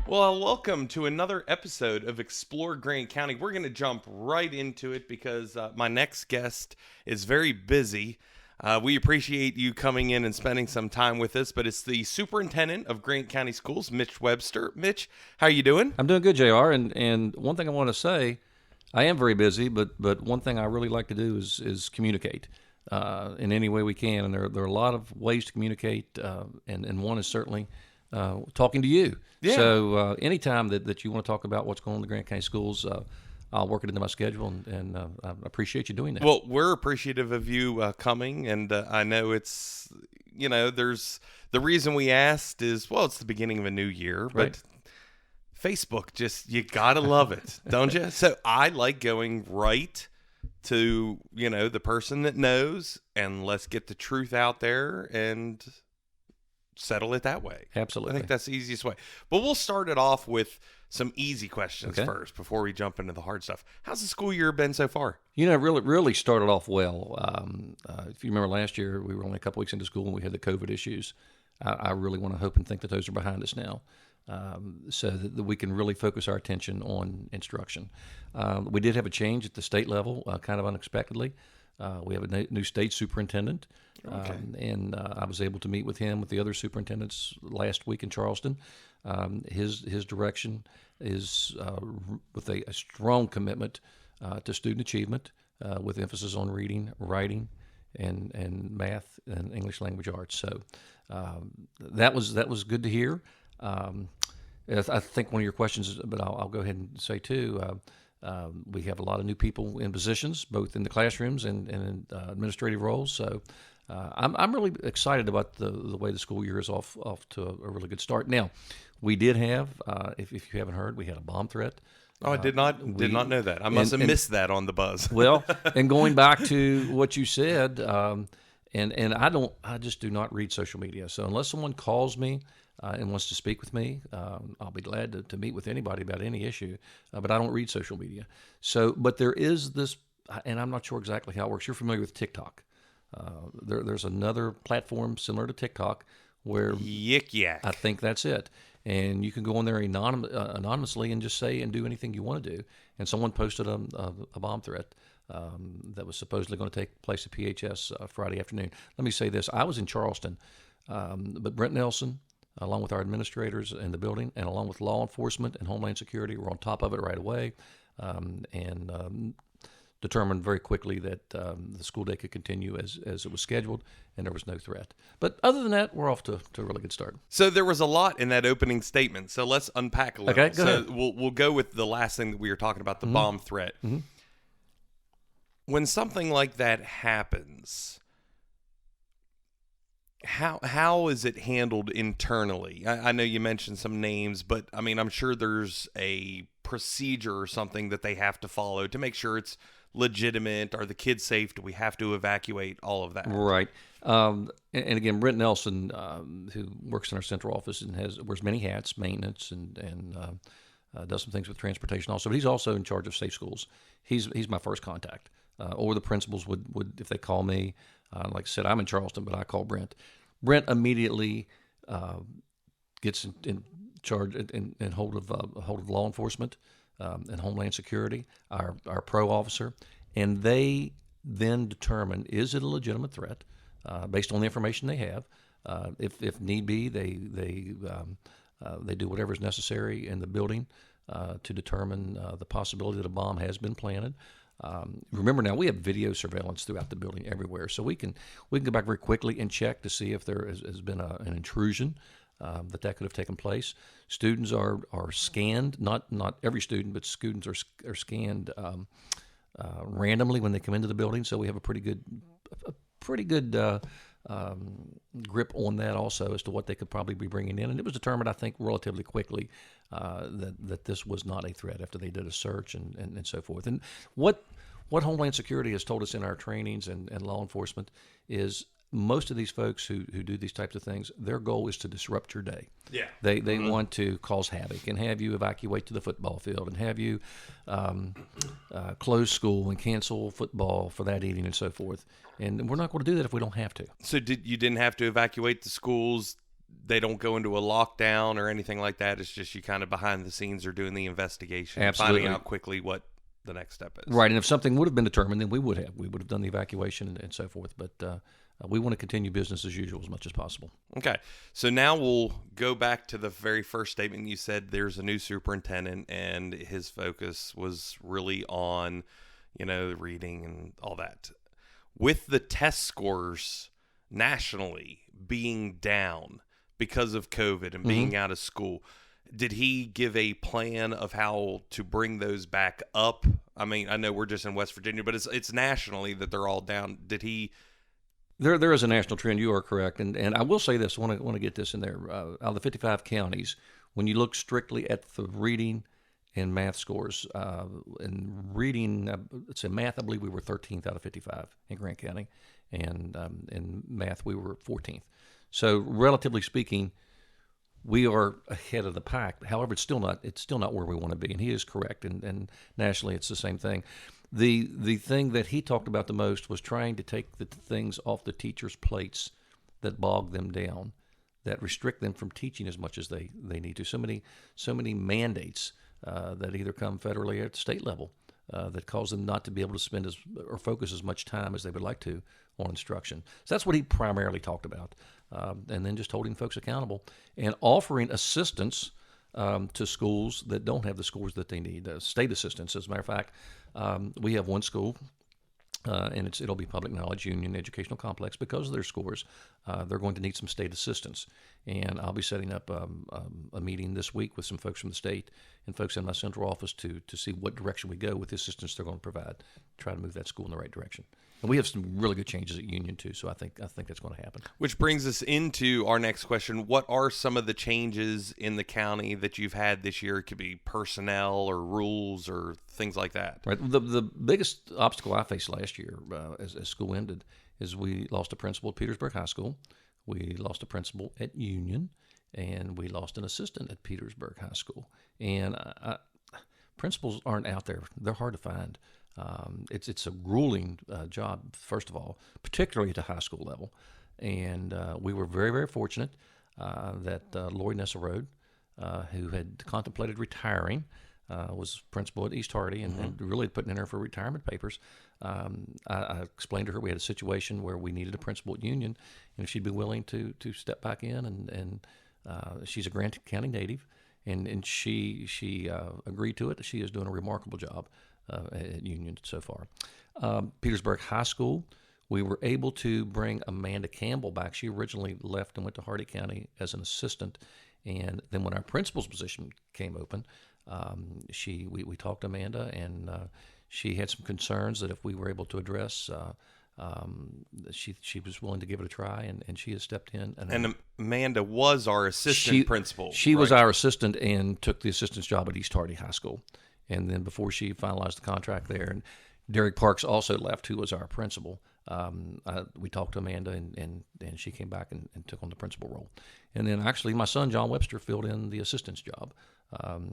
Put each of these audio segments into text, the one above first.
Well, welcome to another episode of Explore Grant County. We're going to jump right into it because my next guest is very busy. We appreciate you coming in and spending some time with us, but it's the superintendent of Grant County Schools, Mitch Webster. Mitch, how are you doing? I'm doing good, JR. And one thing I want to say, I am very busy, but one thing I really like to do is communicate in any way we can. And there are a lot of ways to communicate, and one is certainly talking to you. Yeah. So anytime that you want to talk about what's going on in the Grant County Schools, I'll work it into my schedule, and I appreciate you doing that. Well, we're appreciative of you coming, and I know it's, there's the reason we asked is, well, it's the beginning of a new year, Right. but Facebook, just, you gotta love it, don't you? So I like going right to, the person that knows, and let's get the truth out there and settle it that way. Absolutely. I think that's the easiest way. But we'll start it off with some easy questions Okay. first before we jump into the hard stuff. How's the school year been so far? Really started off well. If you remember last year, we were only a couple weeks into school and we had the COVID issues. I really want to hope and think that those are behind us now, so that we can really focus our attention on instruction. We did have a change at the state level, kind of unexpectedly. We have a new state superintendent, and I was able to meet with him, with the other superintendents last week in Charleston. His direction is with a strong commitment to student achievement, with emphasis on reading, writing, and math and English language arts. So that was good to hear. I think one of your questions, but I'll go ahead and say too. We have a lot of new people in positions, both in the classrooms and in administrative roles. So I'm really excited about the way the school year is off to a really good start. Now, we did have, if you haven't heard, we had a bomb thret. Oh, I did not know that. I must have missed that on the buzz. Well, and going back to what you said, and I just do not read social media. So unless someone calls me and wants to speak with me, I'll be glad to meet with anybody about any issue. But I don't read social media. So, but there is this, and I'm not sure exactly how it works. You're familiar with TikTok. There's another platform similar to TikTok where Yik yak. I think that's it. And you can go on there anonymously and just say and do anything you want to do. And someone posted a bomb threat that was supposedly going to take place at PHS Friday afternoon. Let me say this. I was in Charleston, but Brent Nelson, along with our administrators in the building and along with law enforcement and Homeland Security, were on top of it right away, and determined very quickly that the school day could continue as it was scheduled, and there was no threat. But other than that, we're off to a really good start. So there was a lot in that opening statement. So let's unpack a little. Okay, go ahead. We'll go with the last thing that we were talking about, the bomb threat. Mm-hmm. When something like that happens, how is it handled internally? I know you mentioned some names, but I mean, I'm sure there's a procedure or something that they have to follow to make sure it's legitimate. Are the kids safe? Do we have to evacuate? All of that. Right. And again, Brent Nelson, who works in our central office and wears many hats, maintenance and does some things with transportation also. But he's also in charge of safe schools. He's my first contact. Or the principals would if they call me. Like I said, I'm in Charleston, but I call Brent. Brent immediately gets in charge and hold of law enforcement and Homeland Security, our pro officer, and they then determine, is it a legitimate threat based on the information they have. If need be, they do whatever is necessary in the building to determine the possibility that a bomb has been planted. Remember now, we have video surveillance throughout the building everywhere, so we can go back very quickly and check to see if there has been an intrusion that could have taken place. Students are scanned, not every student, but students are scanned randomly when they come into the building. So we have a pretty good grip on that also as to what they could probably be bringing in. And it was determined, I think, relatively quickly that this was not a threat after they did a search and so forth. And what Homeland Security has told us in our trainings and law enforcement is most of these folks who do these types of things, their goal is to disrupt your day. Yeah. They want to cause havoc and have you evacuate to the football field and have you close school and cancel football for that evening and so forth. And we're not going to do that if we don't have to. So you didn't have to evacuate the schools they don't go into a lockdown or anything like that. It's just you kind of behind the scenes are doing the investigation, Absolutely. finding out quickly what the next step is. Right, and if something would have been determined, then we would have done the evacuation and so forth. But we want to continue business as usual as much as possible. Okay, so now we'll go back to the very first statement. You said there's a new superintendent, and his focus was really on, reading and all that. With the test scores nationally being down because of COVID and being out of school, did he give a plan of how to bring those back up? I mean, I know we're just in West Virginia, but it's nationally that they're all down. Did he? There is a national trend. You are correct, and I will say this. I want to get this in there. Out of the 55 counties, when you look strictly at the reading and math scores, in reading, let's say math, I believe we were 13th out of 55 in Grant County, and in math we were 14th. So relatively speaking, we are ahead of the pack. However, it's still not where we want to be, and he is correct. And nationally, it's the same thing. The thing that he talked about the most was trying to take the things off the teachers' plates that bog them down, that restrict them from teaching as much as they need to. So many mandates that either come federally or at the state level that cause them not to be able to spend or focus as much time as they would like to on instruction. So that's what he primarily talked about. And then just holding folks accountable and offering assistance to schools that don't have the scores that they need. State assistance, as a matter of fact, we have one school, and it'll be public knowledge, Union Educational Complex. Because of their scores, they're going to need some state assistance. And I'll be setting up a meeting this week with some folks from the state and folks in my central office to see what direction we go with the assistance they're going to provide, try to move that school in the right direction. And we have some really good changes at Union too, so I think that's going to happen. Which brings us into our next question. What are some of the changes in the county that you've had this year? It could be personnel or rules or things like that. Right. The biggest obstacle I faced last year as school ended is we lost a principal at Petersburg High School, we lost a principal at Union, and we lost an assistant at Petersburg High School. And principals aren't out there; they're hard to find. It's a grueling job, first of all, particularly at the high school level. And we were very, very fortunate that Lori Nesselrode, who had contemplated retiring, was principal at East Hardy and really putting in her for retirement papers. I explained to her we had a situation where we needed a principal at Union, and if she'd be willing to step back in. And she's a Grant County native, and she agreed to it. She is doing a remarkable job at Union so far. Petersburg High School, we were able to bring Amanda Campbell back. She originally left and went to Hardy County as an assistant, and then when our principal's position came open, we talked to Amanda, and she had some concerns that if we were able to address, she was willing to give it a try, and she has stepped in. And Amanda was our assistant principal. She was our assistant and took the assistant's job at East Hardy High School. And then before she finalized the contract there, and Derek Parks also left, who was our principal. We talked to Amanda, and she came back and took on the principal role. And then actually my son, John Webster, filled in the assistant's job.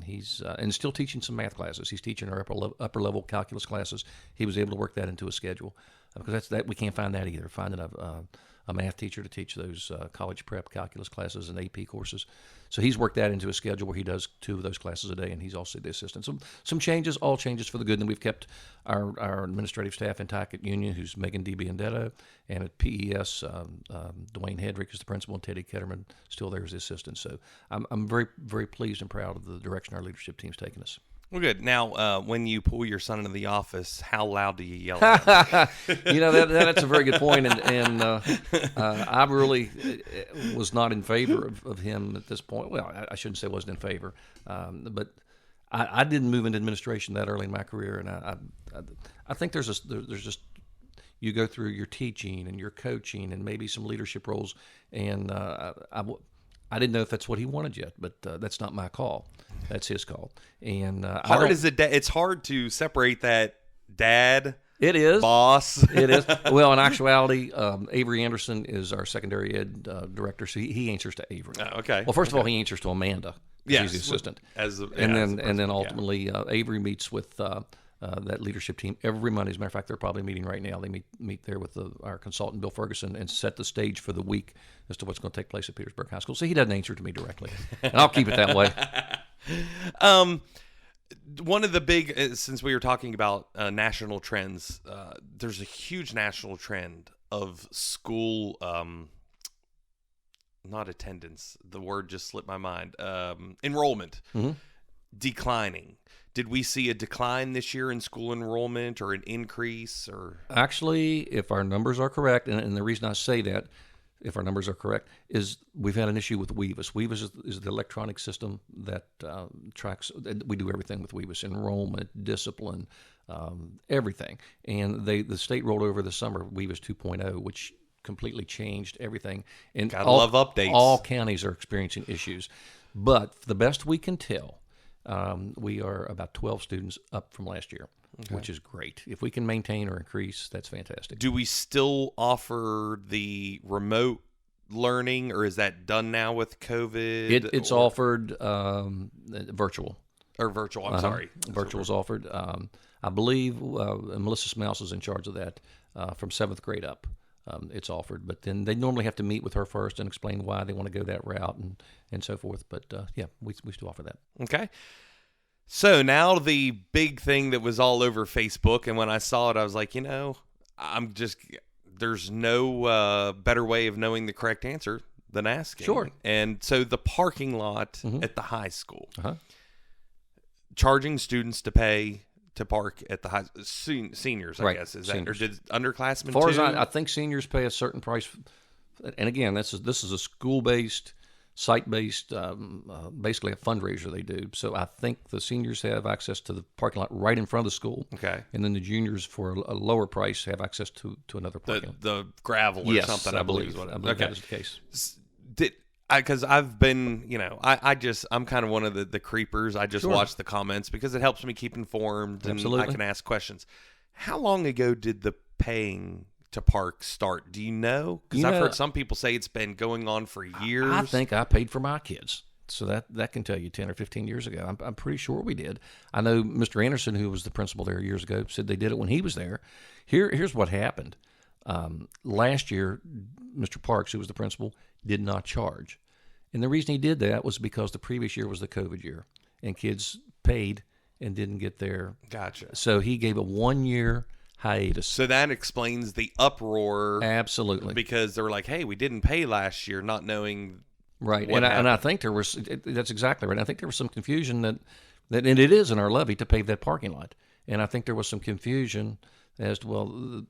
He's and still teaching some math classes. He's teaching our upper level calculus classes. He was able to work that into a schedule because we can't find that either. Finding a math teacher to teach those college prep calculus classes and AP courses. So he's worked that into a schedule where he does 2 of those classes a day, and he's also the assistant. So some changes, all changes for the good. And we've kept our administrative staff intact at Union, who's Megan D. Biandetto, and at PES, Dwayne Hedrick is the principal, and Teddy Ketterman still there as the assistant. So I'm very, very pleased and proud of the direction our leadership team's taken us. Well, good. Now, when you pull your son into the office, how loud do you yell at him? That's a very good point, and I really was not in favor of him at this point. Well, I shouldn't say I wasn't in favor, but I didn't move into administration that early in my career, and I think there's just you go through your teaching and your coaching and maybe some leadership roles, and I didn't know if that's what he wanted yet, but that's not my call. That's his call. And it's hard to separate that dad. It is boss. It is. Well, in actuality, Avery Anderson is our secondary ed director, so he answers to Avery. Oh, okay. Well, first of all, he answers to Amanda. Yes, she's the assistant. And then ultimately, Avery meets with that leadership team every Monday. As a matter of fact, they're probably meeting right now. They meet there with our consultant, Bill Ferguson, and set the stage for the week as to what's going to take place at Petersburg High School. So he doesn't answer to me directly, and I'll keep it that way. One of the big, since we were talking about national trends, there's a huge national trend of school, not attendance, the word just slipped my mind, enrollment declining. Did we see a decline this year in school enrollment or an increase? Or actually, if our numbers are correct, and the reason I say that, if our numbers are correct, is we've had an issue with WEVUS. WEVUS is the electronic system that tracks. We do everything with WEVUS: enrollment, discipline, everything. And the state rolled over this summer WEVUS 2.0, which completely changed everything. And gotta love updates. All counties are experiencing issues, but the best we can tell, we are about 12 students up from last year, which is great. If we can maintain or increase, that's fantastic. Do we still offer the remote learning, or is that done now with COVID? It's offered virtual. Or virtual, I'm sorry. Virtual is offered. I believe Melissa Smouse is in charge of that from 7th grade up. It's offered, but then they normally have to meet with her first and explain why they want to go that route and so forth. But yeah, we still offer that. Okay. So now the big thing that was all over Facebook, and when I saw it, I was like, there's no better way of knowing the correct answer than asking. Sure. And so the parking lot at the high school, charging students to pay to park at the high seniors, I guess, is that, or did underclassmen as far too? as I think seniors pay a certain price, and again, this is a school-based, site-based, basically a fundraiser they do. So I think the seniors have access to the parking lot right in front of the school. Okay. And then the juniors, for a lower price, have access to another parking lot. The gravel or something, I believe. I believe that is the case. Because I've been, I'm kind of one of the creepers. I just watch the comments because it helps me keep informed and I can ask questions. How long ago did the paying to park start? Do you know? Because I've heard some people say it's been going on for years. I think I paid for my kids. So that can tell you 10 or 15 years ago. I'm pretty sure we did. I know Mr. Anderson, who was the principal there years ago, said they did it when he was there. Here's what happened. Last year, Mr. Parks, who was the principal, did not charge. And the reason he did that was because the previous year was the COVID year, and kids paid and didn't get their. Gotcha. So he gave a 1-year hiatus. So that explains the uproar. Absolutely. Because they were like, hey, we didn't pay last year, not knowing. Right. And I think there was, that's exactly right. I think there was some confusion that and it is in our levy to pave that parking lot. And I think there was some confusion as to, well,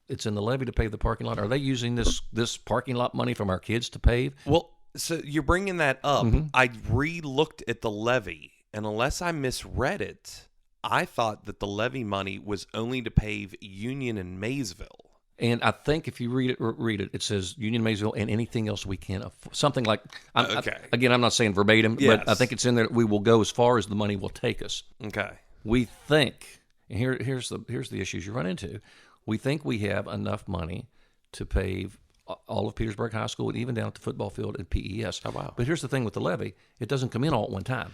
it's in the levy to pave the parking lot. Are they using this parking lot money from our kids to pave? Well, so you're bringing that up. I re-looked at the levy, and unless I misread it, I thought that the levy money was only to pave Union and Maysville. And I think if you read it, it says Union, Maysville, and anything else we can afford. Something like, again, I'm not saying verbatim, but I think it's in there. We will go as far as the money will take us. Okay. We think, and here's the issues you run into. We think we have enough money to pave all of Petersburg High School and even down at the football field and PES. Oh, wow. But here's the thing with the levy. It doesn't come in all at one time.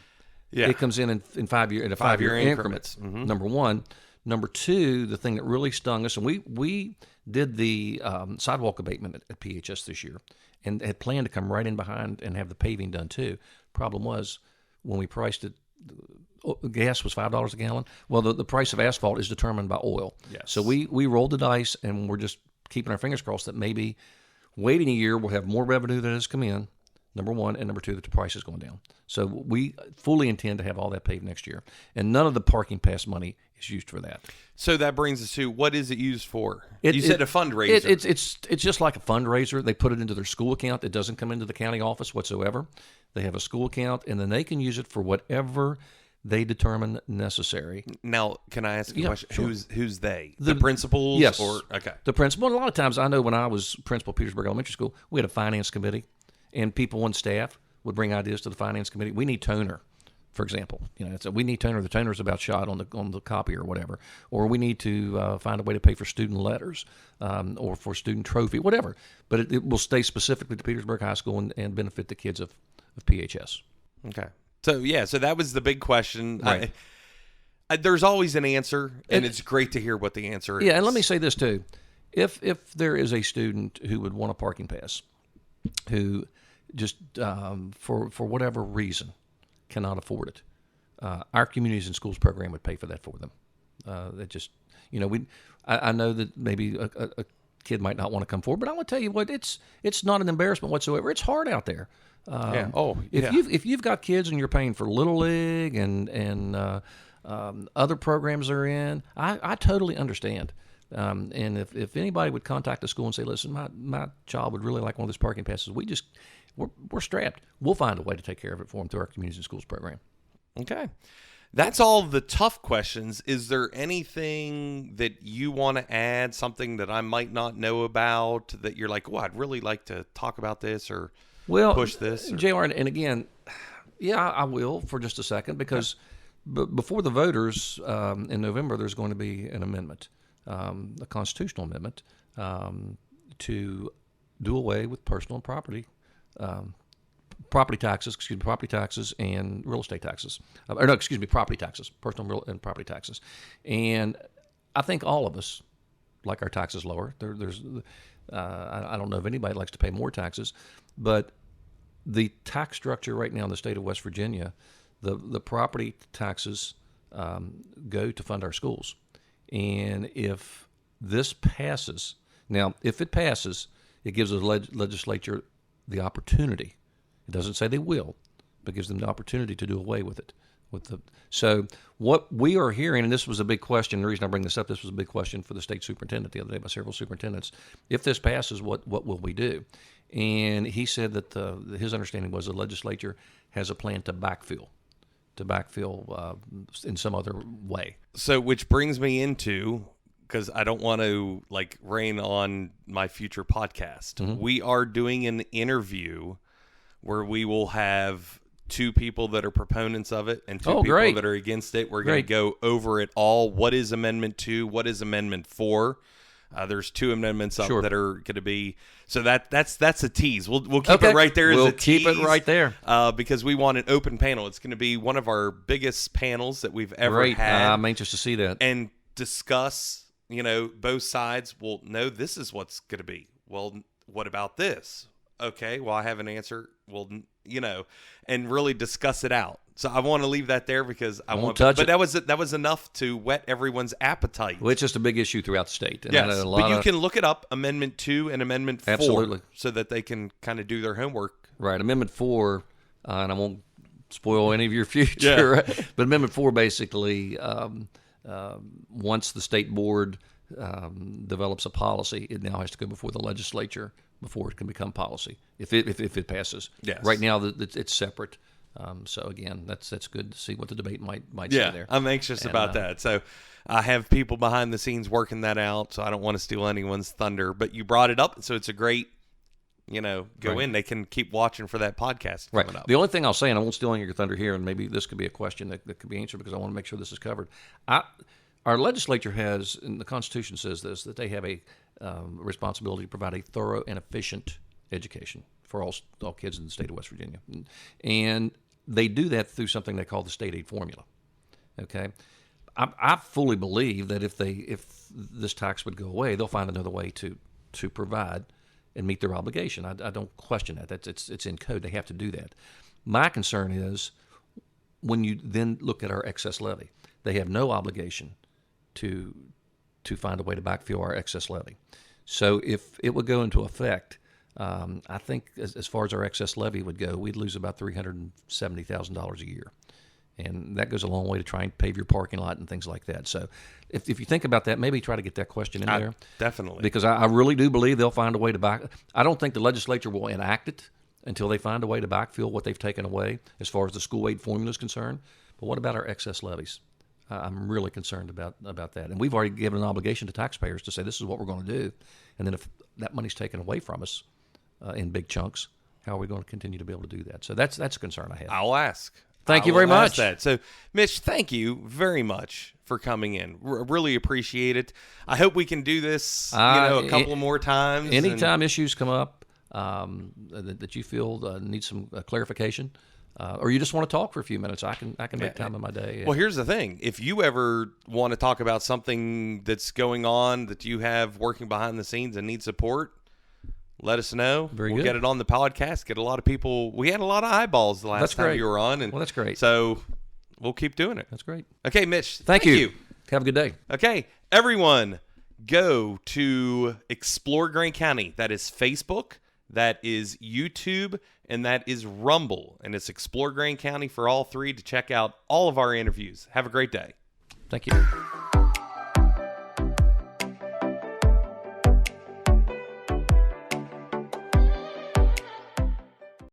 Yeah. It comes in 5-year increments. Number one. Number two, the thing that really stung us, and we did the sidewalk abatement at PHS this year and had planned to come right in behind and have the paving done too. Problem was, when we priced it, gas was $5 a gallon. Well, the price of asphalt is determined by oil. Yes. So we rolled the dice, and we're just keeping our fingers crossed that maybe waiting a year we'll have more revenue that has come in, number one, and number two, that the price is going down. So we fully intend to have all that paved next year. And none of the parking pass money is used for that. So that brings us to, what is it used for? You said a fundraiser. It's just like a fundraiser. They put it into their school account. It doesn't come into the county office whatsoever. They have a school account, and then they can use it for whatever they determine necessary. Now, can I ask a question? Sure. Who's they? The principals? Yes. Okay. The principal. And a lot of times, I know when I was principal of Petersburg Elementary School, we had a finance committee, and people on staff would bring ideas to the finance committee. We need toner, for example. We need toner. The toner's about shot on the copy or whatever. Or we need to find a way to pay for student letters or for student trophy, whatever. But it will stay specifically to Petersburg High School and benefit the kids of PHS. Okay. So that was the big question. Right. there's always an answer, and it's great to hear what the answer is. Yeah, and let me say this too. If there is a student who would want a parking pass, who just for whatever reason cannot afford it, our Communities and Schools program would pay for that for them. That just, I know that maybe a kid might not want to come forward, but I want to tell you what, it's not an embarrassment whatsoever. It's hard out there. If you've got kids and you're paying for Little League and other programs they're in, I totally understand. And if anybody would contact the school and say, listen, my child would really like one of those parking passes, we're strapped. We'll find a way to take care of it for them through our Communities and Schools program. Okay. That's all the tough questions. Is there anything that you want to add, something that I might not know about that you're like, I'd really like to talk about this or push this? JR, and again, I will for just a second, because before the voters in November, there's going to be an amendment, a constitutional amendment, to do away with personal and property taxes and real estate taxes. Property taxes, personal and property taxes. And I think all of us like our taxes lower. I don't know if anybody likes to pay more taxes, but the tax structure right now in the state of West Virginia, the property taxes go to fund our schools. And if this passes, if it passes, it gives the legislature the opportunity. It doesn't say they will, but gives them the opportunity to do away with it. So what we are hearing, and this was a big question, the reason I bring this up, this was a big question for the state superintendent the other day by several superintendents. If this passes, what will we do? And he said that his understanding was the legislature has a plan to backfill in some other way. So which brings me into, because I don't want to rain on my future podcast. Mm-hmm. We are doing an interview where we will have two people that are proponents of it and two people that are against it. We're going to go over it all. What is Amendment 2? What is Amendment 4? There's two amendments up that are going to be. So that's a tease. We'll keep it right there as a tease. We'll keep it right there. Because we want an open panel. It's going to be one of our biggest panels that we've ever had. I'm anxious to see that. And discuss, both sides. Well, no, this is what's going to be. Well, what about this? Okay, well, I have an answer. Well, and really discuss it out. So I want to leave that there because I won't touch it. But that was enough to whet everyone's appetite. Well, it's just a big issue throughout the state. And yes, but you can look it up, Amendment 2 and Amendment 4. Absolutely. So that they can kind of do their homework. Right, Amendment 4, and I won't spoil any of your future, but Amendment 4 basically, once the state board develops a policy, it now has to go before the legislature before it can become policy, if it passes. Yes. Right now, it's separate. So again, that's good to see what the debate might say there. I'm anxious about that. So I have people behind the scenes working that out, so I don't want to steal anyone's thunder. But you brought it up, so it's a great, go in. They can keep watching for that podcast coming up. The only thing I'll say, and I won't steal any of your thunder here, and maybe this could be a question that could be answered because I want to make sure this is covered. Our legislature has, and the Constitution says this, that they have a responsibility to provide a thorough and efficient education for all kids in the state of West Virginia. And they do that through something they call the state aid formula. Okay? I fully believe that if this tax would go away, they'll find another way to provide and meet their obligation. I don't question that. It's in code. They have to do that. My concern is when you then look at our excess levy, they have no obligation to find a way to backfill our excess levy. So if it would go into effect, I think as far as our excess levy would go, we'd lose about $370,000 a year. And that goes a long way to try and pave your parking lot and things like that. So if you think about that, maybe try to get that question in there. Definitely. Because I really do believe they'll find a way to back. I don't think the legislature will enact it until they find a way to backfill what they've taken away as far as the school aid formula is concerned. But what about our excess levies? I'm really concerned about that. And we've already given an obligation to taxpayers to say this is what we're going to do. And then if that money's taken away from us in big chunks, how are we going to continue to be able to do that? So that's a concern I have. I'll ask. Thank you very much. So, Mitch, thank you very much for coming in. Really appreciate it. I hope we can do this a couple more times. Anytime issues come up that you feel need some clarification, or you just want to talk for a few minutes, I can make time in my day. Well, here's the thing. If you ever want to talk about something that's going on that you have working behind the scenes and need support, let us know. We'll get it on the podcast. Get a lot of people. We had a lot of eyeballs the last time you were on. And well, that's great. So we'll keep doing it. That's great. Okay, Mitch. Thank you. Have a good day. Okay, everyone, go to Explore Grant County. That is Facebook, that is YouTube, and that is Rumble. And it's Explore Grant County for all three to check out all of our interviews. Have a great day. Thank you.